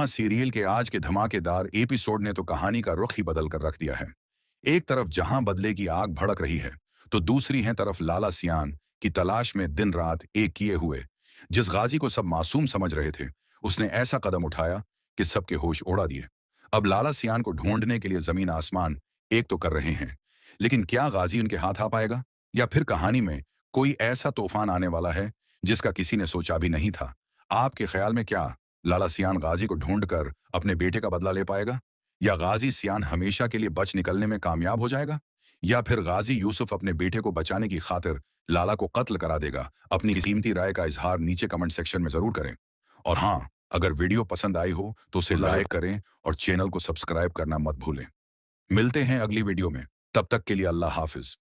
Serial के आज के धमाकेदार एपिसोड ने तो कहानी का रुख ही बदल कर रख दिया है। एक तरफ जहां बदले की आग भड़क रही है, तो दूसरी है तरफ लाला सियान की तलाश में दिन रात एक किए हुए। जिस गाजी को सब मासूम समझ रहे थे, उसने ऐसा कदम उठाया कि सबके होश उड़ा दिए। अब लाला सियान को ढूंढने के लिए जमीन आसमान एक तो कर रहे हैं, लेकिन क्या गाजी उनके हाथ आ पाएगा, या फिर कहानी में कोई ऐसा तूफान आने वाला है जिसका किसी ने सोचा भी नहीं था। आपके ख्याल में क्या लाला सियान गाजी को ढूंढकर अपने बेटे का बदला ले पाएगा, या गाजी सियान हमेशा के लिए बच निकलने में कामयाब हो जाएगा, या फिर गाजी यूसुफ अपने बेटे को बचाने की खातिर लाला को कत्ल करा देगा। अपनी कीमती राय का इजहार नीचे कमेंट सेक्शन में जरूर करें। और हाँ, अगर वीडियो पसंद आई हो तो उसे लाइक करें और चैनल को सब्सक्राइब करना मत भूलें। मिलते हैं अगली वीडियो में, तब तक के लिए अल्लाह हाफिज।